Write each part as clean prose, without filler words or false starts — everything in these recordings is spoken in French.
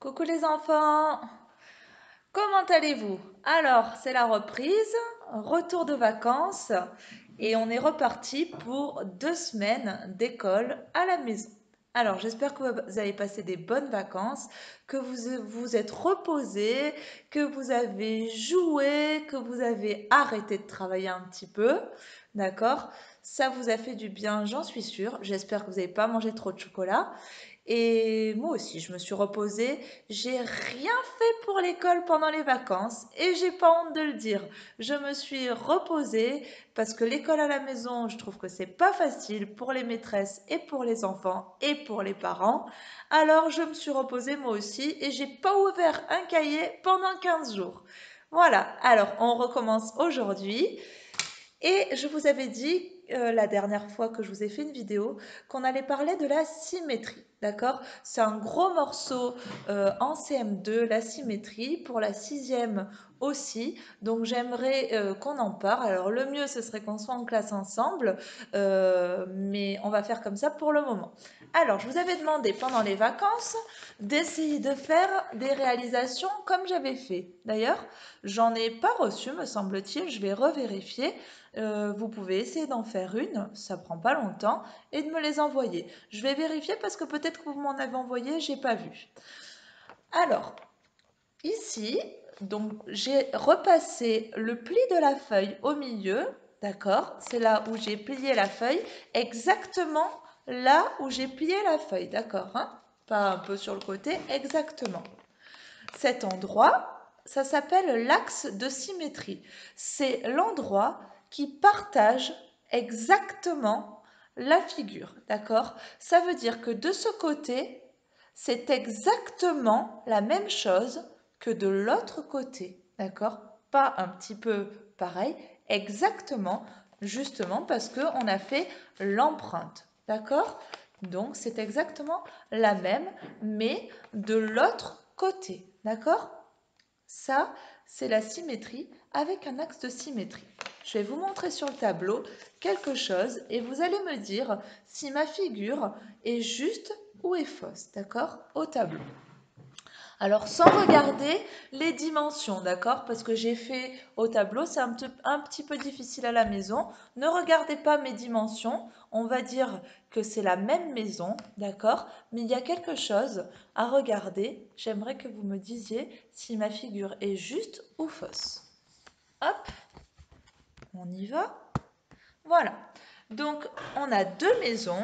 Coucou les enfants, comment allez-vous? Alors, c'est la reprise, retour de vacances et on est reparti pour 2 semaines d'école à la maison. Alors, j'espère que vous avez passé des bonnes vacances, que vous vous êtes reposés, que vous avez joué, que vous avez arrêté de travailler un petit peu. D'accord? Ça vous a fait du bien, j'en suis sûre. J'espère que vous n'avez pas mangé trop de chocolat. Et moi aussi, je me suis reposée. J'ai rien fait pour l'école pendant les vacances et j'ai pas honte de le dire. Je me suis reposée parce que l'école à la maison, je trouve que c'est pas facile pour les maîtresses et pour les enfants et pour les parents. Alors, je me suis reposée moi aussi et j'ai pas ouvert un cahier pendant 15 jours. Voilà. Alors, on recommence aujourd'hui. Et je vous avais dit la dernière fois que je vous ai fait une vidéo qu'on allait parler de la symétrie, d'accord? C'est un gros morceau en CM2, la symétrie, pour la sixième aussi. Donc j'aimerais qu'on en parle. Alors le mieux, ce serait qu'on soit en classe ensemble, mais on va faire comme ça pour le moment. Alors, je vous avais demandé pendant les vacances d'essayer de faire des réalisations comme j'avais fait. D'ailleurs, j'en ai pas reçu, me semble-t-il. Je vais revérifier. Vous pouvez essayer d'en faire une, ça prend pas longtemps, et de me les envoyer. Je vais vérifier parce que peut-être que vous m'en avez envoyé, j'ai pas vu. Alors, ici, donc j'ai repassé le pli de la feuille au milieu, d'accord? C'est là où j'ai plié la feuille, exactement là où j'ai plié la feuille, d'accord, hein? Pas un peu sur le côté, exactement. Cet endroit, ça s'appelle l'axe de symétrie. C'est l'endroit qui partage exactement la figure, d'accord? Ça veut dire que de ce côté, c'est exactement la même chose que de l'autre côté, d'accord? Pas un petit peu pareil, exactement, justement parce qu'on a fait l'empreinte, d'accord? Donc, c'est exactement la même, mais de l'autre côté, d'accord? Ça, c'est la symétrie avec un axe de symétrie. Je vais vous montrer sur le tableau quelque chose et vous allez me dire si ma figure est juste ou est fausse, d'accord? Au tableau. Alors, sans regarder les dimensions, d'accord? Parce que j'ai fait au tableau, c'est un petit peu difficile à la maison. Ne regardez pas mes dimensions. On va dire que c'est la même maison, d'accord? Mais il y a quelque chose à regarder. J'aimerais que vous me disiez si ma figure est juste ou fausse. Hop, on y va. Voilà. Donc, on a deux maisons.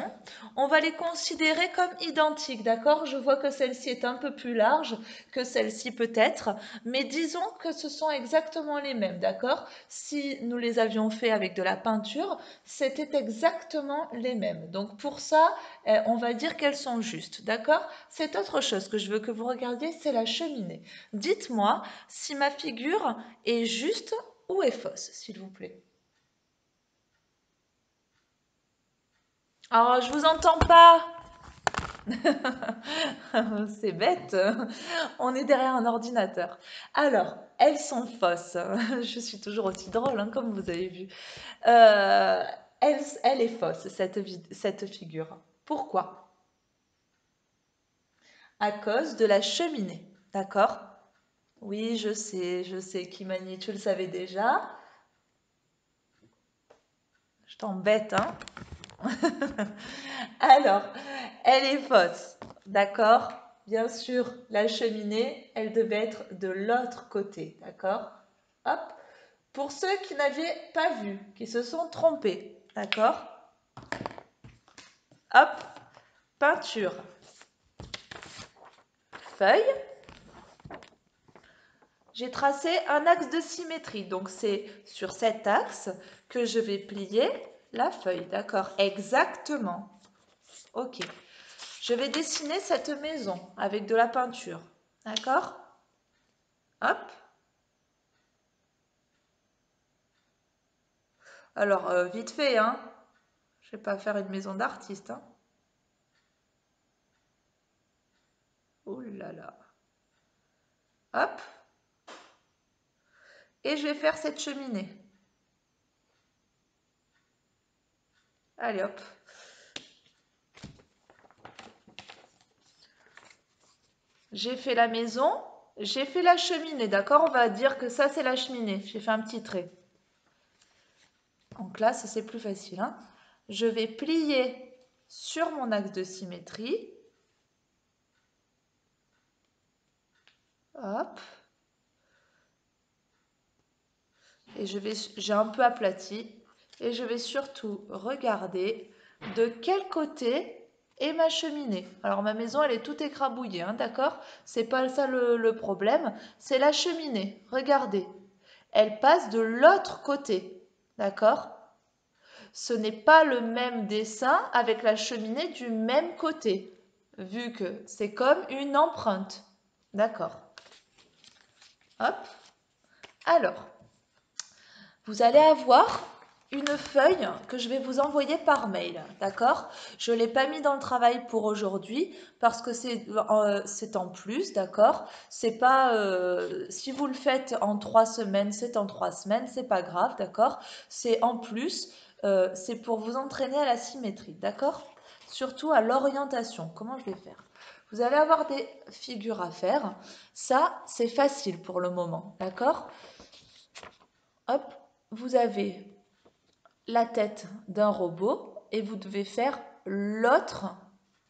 On va les considérer comme identiques, d'accord? Je vois que celle-ci est un peu plus large que celle-ci peut-être, mais disons que ce sont exactement les mêmes, d'accord? Si nous les avions fait avec de la peinture, c'était exactement les mêmes. Donc, pour ça, on va dire qu'elles sont justes, d'accord? Cette autre chose que je veux que vous regardiez, c'est la cheminée. Dites-moi si ma figure est juste ou est fausse, s'il vous plaît. Oh, je vous entends pas. C'est bête. On est derrière un ordinateur. Alors, elles sont fausses. Je suis toujours aussi drôle, hein, comme vous avez vu. Euh, elle est fausse, cette figure. Pourquoi? À cause de la cheminée. D'accord? Oui, je sais, Kimani, tu le savais déjà. Je t'embête, hein? Alors, elle est fausse, d'accord? Bien sûr, la cheminée, elle devait être de l'autre côté, d'accord? Hop. Pour ceux qui n'avaient pas vu, qui se sont trompés, d'accord? Hop, peinture, feuille. J'ai tracé un axe de symétrie, donc c'est sur cet axe que je vais plier la feuille, d'accord? Exactement. Ok. Je vais dessiner cette maison avec de la peinture. D'accord? Hop. Alors, vite fait, hein. Je vais pas faire une maison d'artiste, hein. Ouh là là. Hop. Et je vais faire cette cheminée. Allez, hop. J'ai fait la maison, j'ai fait la cheminée, d'accord? On va dire que ça, c'est la cheminée. J'ai fait un petit trait. En classe, c'est plus facile, hein? Je vais plier sur mon axe de symétrie. Hop. Et j'ai un peu aplati. Et je vais surtout regarder de quel côté est ma cheminée. Alors ma maison, elle est toute écrabouillée, hein, d'accord? C'est pas ça le problème, c'est la cheminée. Regardez, elle passe de l'autre côté, d'accord? Ce n'est pas le même dessin avec la cheminée du même côté, vu que c'est comme une empreinte. D'accord. Hop. Alors, vous allez avoir une feuille que je vais vous envoyer par mail, d'accord? Je ne l'ai pas mis dans le travail pour aujourd'hui parce que c'est en plus, d'accord? C'est pas, si vous le faites en 3 semaines, c'est en 3 semaines, c'est pas grave, d'accord? C'est en plus, c'est pour vous entraîner à la symétrie, d'accord? Surtout à l'orientation. Comment je vais faire? Vous allez avoir des figures à faire. Ça, c'est facile pour le moment, d'accord? Hop, vous avez la tête d'un robot et vous devez faire l'autre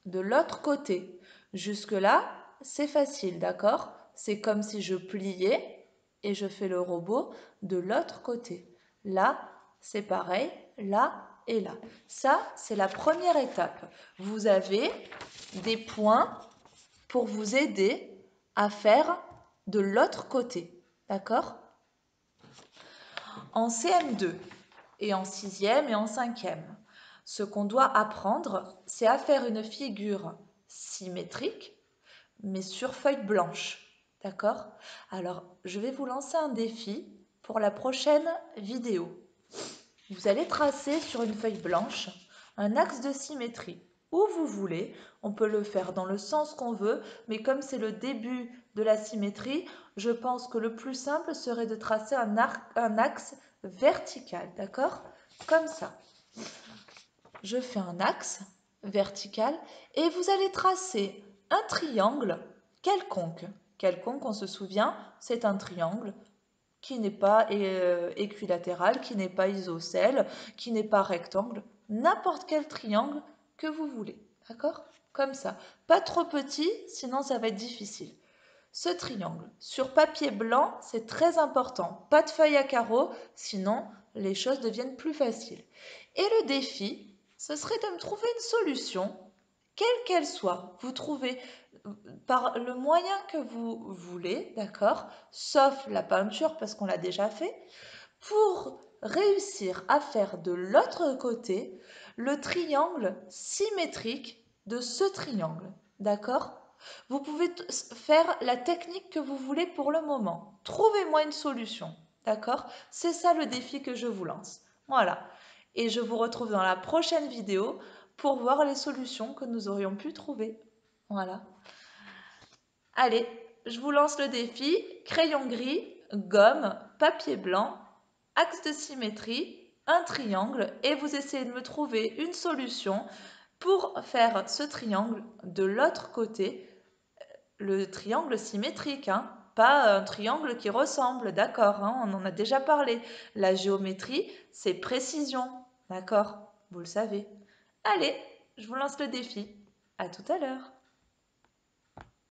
de l'autre côté. Jusque-là, c'est facile, d'accord? C'est comme si je pliais et je fais le robot de l'autre côté. Là, c'est pareil, là et là. Ça, c'est la première étape. Vous avez des points pour vous aider à faire de l'autre côté, d'accord? En CM2 et en 6e et en 5e, ce qu'on doit apprendre, c'est à faire une figure symétrique, mais sur feuille blanche. D'accord? Alors, je vais vous lancer un défi pour la prochaine vidéo. Vous allez tracer sur une feuille blanche un axe de symétrie. Où vous voulez, on peut le faire dans le sens qu'on veut, mais comme c'est le début de la symétrie, je pense que le plus simple serait de tracer un axe vertical, d'accord? Comme ça. Je fais un axe vertical et vous allez tracer un triangle quelconque. Quelconque, on se souvient, c'est un triangle qui n'est pas équilatéral, qui n'est pas isocèle, qui n'est pas rectangle, n'importe quel triangle que vous voulez, d'accord? Comme ça. Pas trop petit, sinon ça va être difficile. Ce triangle, sur papier blanc, c'est très important. Pas de feuille à carreaux, sinon les choses deviennent plus faciles. Et le défi, ce serait de me trouver une solution, quelle qu'elle soit. Vous trouvez par le moyen que vous voulez, d'accord, sauf la peinture parce qu'on l'a déjà fait, pour réussir à faire de l'autre côté le triangle symétrique de ce triangle, d'accord? Vous pouvez faire la technique que vous voulez pour le moment. Trouvez-moi une solution, d'accord? C'est ça le défi que je vous lance. Voilà. Et je vous retrouve dans la prochaine vidéo pour voir les solutions que nous aurions pu trouver. Voilà. Allez, je vous lance le défi. Crayon gris, gomme, papier blanc, axe de symétrie, un triangle et vous essayez de me trouver une solution pour faire ce triangle de l'autre côté, le triangle symétrique, hein, pas un triangle qui ressemble, d'accord, hein, on en a déjà parlé. La géométrie, c'est précision, d'accord, vous le savez. Allez, je vous lance le défi. À tout à l'heure.